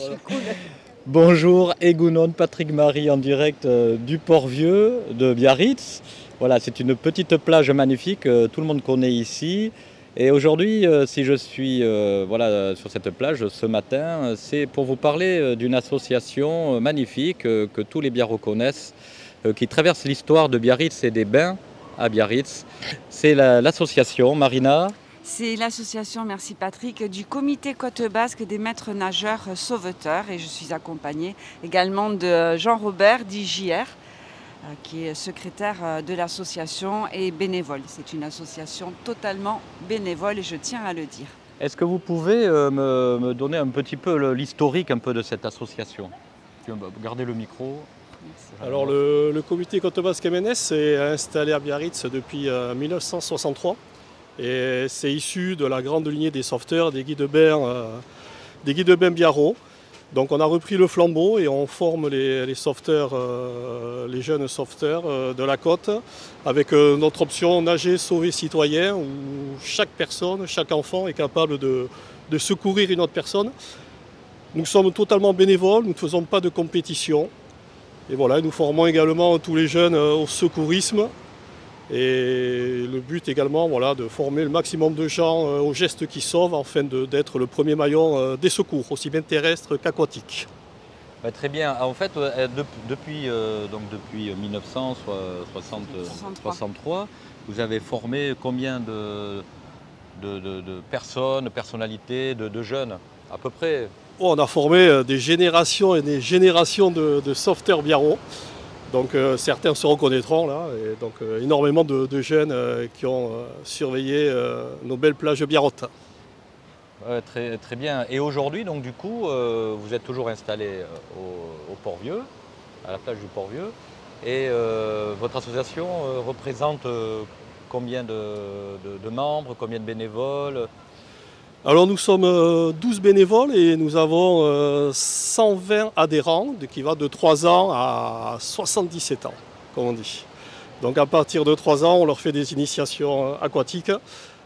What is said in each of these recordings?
Je suis cool. Bonjour, Egounon, Patrick Marie en direct du Port-Vieux de Biarritz. Voilà, c'est une petite plage magnifique, tout le monde connaît ici. Et aujourd'hui, si je suis voilà, sur cette plage ce matin, c'est pour vous parler d'une association magnifique que tous les Biarros connaissent, qui traverse l'histoire de Biarritz et des bains à Biarritz. C'est l'association Marina. C'est l'association, merci Patrick, du comité Côte Basque des maîtres nageurs sauveteurs et je suis accompagnée également de Jean-Robert dit JR, qui est secrétaire de l'association et bénévole. C'est une association totalement bénévole et je tiens à le dire. Est-ce que vous pouvez me donner un petit peu l'historique un peu de cette association? Gardez le micro. Alors le comité Côte Basque MNS est installé à Biarritz depuis 1963 et c'est issu de la grande lignée des sauveteurs, des guides de bain Biarros. Donc on a repris le flambeau et on forme les sauveteurs, les jeunes sauveteurs de la côte avec notre option nager, sauver, citoyen où chaque personne, chaque enfant est capable de secourir une autre personne. Nous sommes totalement bénévoles, nous ne faisons pas de compétition. Et voilà, nous formons également tous les jeunes au secourisme. Et le but également, voilà, de former le maximum de gens aux gestes qui sauvent afin d'être le premier maillon des secours, aussi bien terrestres qu'aquatiques. Très bien. En fait, depuis 1963, vous avez formé combien de personnes, de personnalités, de jeunes à peu près? On a formé des générations et des générations de sauveteurs biarros. Donc certains se reconnaîtront là, et donc énormément de jeunes qui ont surveillé nos belles plages biarrotes. Très, très bien. Et aujourd'hui, donc du coup, vous êtes toujours installé au Port-Vieux, à la plage du Port-Vieux. Et votre association représente combien de membres, combien de bénévoles? Alors nous sommes 12 bénévoles et nous avons 120 adhérents qui va de 3 ans à 77 ans, comme on dit. Donc à partir de 3 ans, on leur fait des initiations aquatiques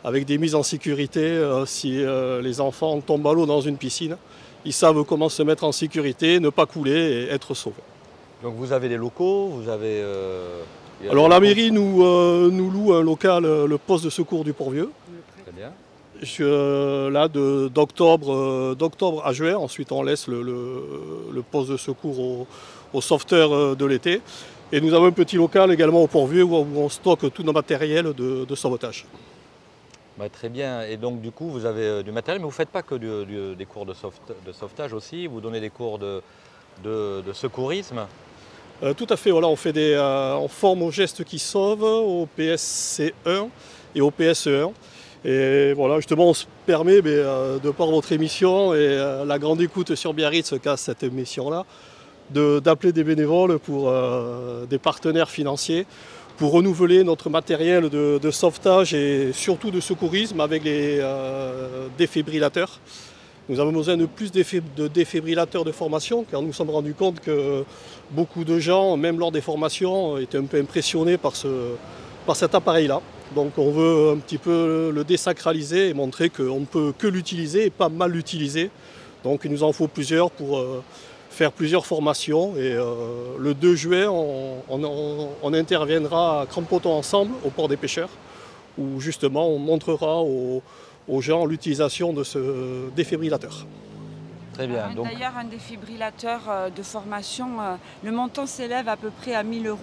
avec des mises en sécurité. Si les enfants tombent à l'eau dans une piscine, ils savent comment se mettre en sécurité, ne pas couler et être sauvés. Donc vous avez des locaux, vous avez... Alors la mairie nous loue un local, le poste de secours du Port-Vieux. Très bien. Là d'octobre à juin, ensuite on laisse le poste de secours aux sauveteurs de l'été. Et nous avons un petit local également au Port-Vieux où on stocke tout nos matériel de sauvetage. Très bien, et donc du coup vous avez du matériel, mais vous ne faites pas que des cours de sauvetage aussi, vous donnez des cours de secourisme? Tout à fait, voilà, on forme aux gestes qui sauvent, au PSC1 et au PSE1. Et voilà, justement, on se permet, de par votre émission et la grande écoute sur Biarritz qu'a cette émission-là, d'appeler des bénévoles pour des partenaires financiers pour renouveler notre matériel de sauvetage et surtout de secourisme avec les défibrillateurs. Nous avons besoin de plus de défibrillateurs de formation car nous nous sommes rendus compte que beaucoup de gens, même lors des formations, étaient un peu impressionnés par cet appareil-là. Donc on veut un petit peu le désacraliser et montrer qu'on ne peut que l'utiliser et pas mal l'utiliser. Donc il nous en faut plusieurs pour faire plusieurs formations. Et le 2 juin, on interviendra à Crampoton ensemble au port des pêcheurs, où justement on montrera aux gens l'utilisation de ce défibrillateur. Très bien. D'ailleurs, un défibrillateur de formation, le montant s'élève à peu près à 1 000 €.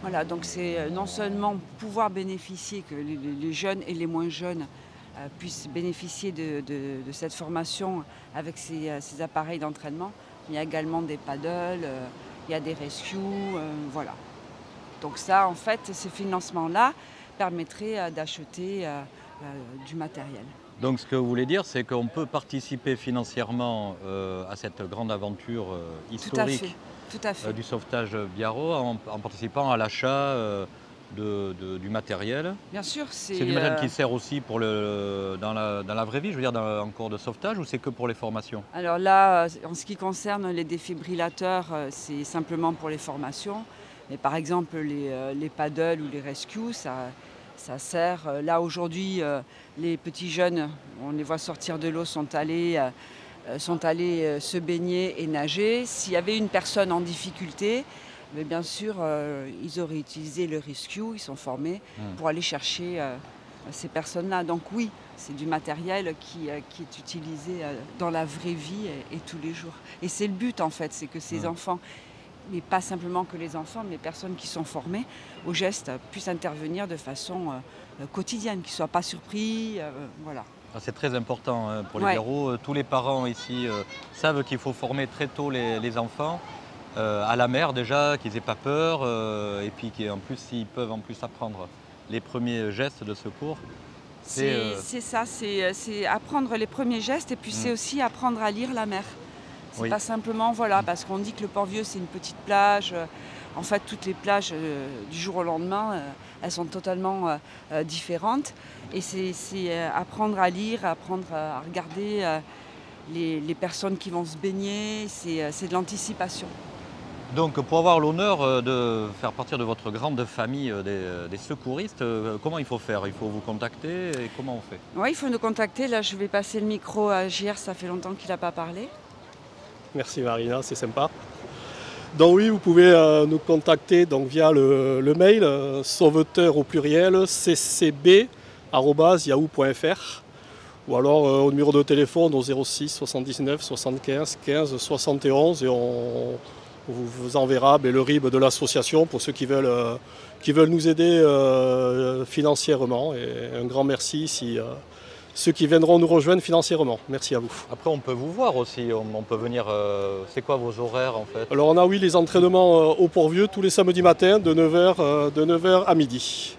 Voilà, donc c'est non seulement pouvoir bénéficier, que les jeunes et les moins jeunes puissent bénéficier de cette formation avec ces appareils d'entraînement, mais il y a également des paddles, il y a des rescues, voilà. Donc ça, en fait, ces financements-là permettraient d'acheter du matériel. Donc ce que vous voulez dire, c'est qu'on peut participer financièrement à cette grande aventure historique Tout à fait. du sauvetage biarro en participant à l'achat du matériel. Bien sûr, C'est du matériel qui sert aussi pour dans la vraie vie, je veux dire, en cours de sauvetage, ou c'est que pour les formations? Alors là, en ce qui concerne les défibrillateurs, c'est simplement pour les formations. Mais par exemple, les paddles ou les rescues, ça sert. Là, aujourd'hui, les petits jeunes, on les voit sortir de l'eau, sont allés sont allés se baigner et nager. S'il y avait une personne en difficulté, mais bien sûr, ils auraient utilisé le rescue, ils sont formés pour aller chercher ces personnes-là. Donc oui, c'est du matériel qui est utilisé dans la vraie vie et tous les jours. Et c'est le but en fait, c'est que ces enfants, mais pas simplement que les enfants, mais les personnes qui sont formées au geste puissent intervenir de façon quotidienne, qu'ils ne soient pas surpris. Voilà. C'est très important pour les Ouais. blaireaux. Tous les parents ici savent qu'il faut former très tôt les enfants à la mer déjà, qu'ils n'aient pas peur et puis qu'en plus s'ils peuvent en plus apprendre les premiers gestes de secours. C'est ça, c'est apprendre les premiers gestes et puis c'est aussi apprendre à lire la mer. C'est Oui. pas simplement, voilà, parce qu'on dit que le Port-Vieux c'est une petite plage. En fait, toutes les plages du jour au lendemain, elles sont totalement différentes. Et c'est apprendre à lire, apprendre à regarder les personnes qui vont se baigner, c'est de l'anticipation. Donc pour avoir l'honneur de faire partir de votre grande famille des secouristes, comment il faut faire? Il faut vous contacter et comment on fait? Oui, il faut nous contacter. Là, je vais passer le micro à JR, ça fait longtemps qu'il n'a pas parlé. Merci Marina, c'est sympa. Donc oui, vous pouvez nous contacter donc, via le mail sauveteur au pluriel ccb@yahoo.fr ou alors au numéro de téléphone au 06 79 75 15 71 et on vous enverra le RIB de l'association pour ceux qui veulent nous aider financièrement. Et un grand merci si ceux qui viendront nous rejoindre financièrement. Merci à vous. Après on peut vous voir aussi, on peut venir, c'est quoi vos horaires en fait? Alors on a oui les entraînements au Port-Vieux tous les samedis matins de 9h à midi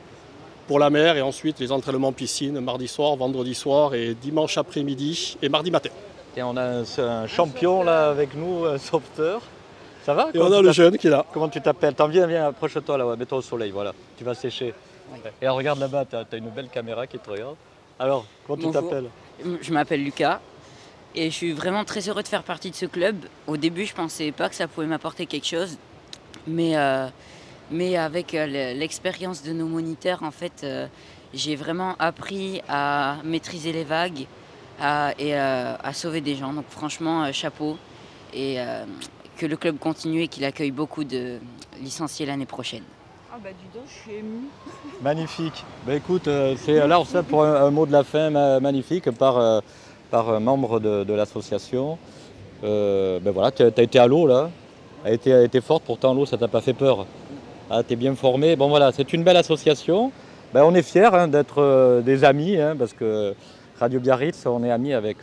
pour la mer et ensuite les entraînements piscine mardi soir, vendredi soir et dimanche après-midi et mardi matin. Tiens, on a un champion là avec nous, un sauveteur. Ça va? Et on a le jeune qui est là. Comment tu t'appelles? Viens, approche-toi là, ouais, mets-toi au soleil, voilà. Tu vas sécher. Oui. Et alors, regarde là-bas, tu as une belle caméra qui te regarde. Alors, comment tu Bonjour. t'appelles? Je m'appelle Lucas et je suis vraiment très heureux de faire partie de ce club. Au début, je pensais pas que ça pouvait m'apporter quelque chose, mais avec l'expérience de nos moniteurs, en fait, j'ai vraiment appris à maîtriser les vagues et à sauver des gens. Donc franchement, chapeau et que le club continue et qu'il accueille beaucoup de licenciés l'année prochaine. Ah bah dis donc, je suis émue. Magnifique. Ben écoute, c'est alors ça pour un mot de la fin magnifique par un membre de l'association. Ben voilà, tu as été à l'eau là. Elle a été forte, pourtant l'eau ça t'a pas fait peur. Ah, tu es bien formé. Bon voilà, c'est une belle association. Ben, on est fiers d'être des amis, parce que Radio Biarritz, on est amis avec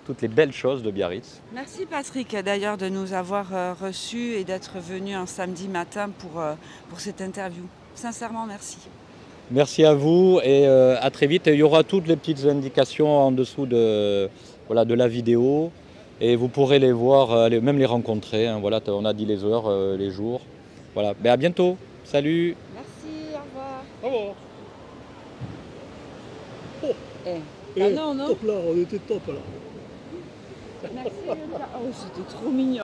toutes les belles choses de Biarritz. Merci Patrick d'ailleurs de nous avoir reçus et d'être venu un samedi matin pour cette interview. Sincèrement, merci. Merci à vous et à très vite. Il y aura toutes les petites indications en dessous de la vidéo et vous pourrez les voir, même les rencontrer. Voilà, on a dit les heures, les jours. Voilà, ben, à bientôt. Salut. Merci, au revoir. Au revoir. Ah non, non. Top là, on était top là. Merci Lucas. Oh, c'était trop mignon.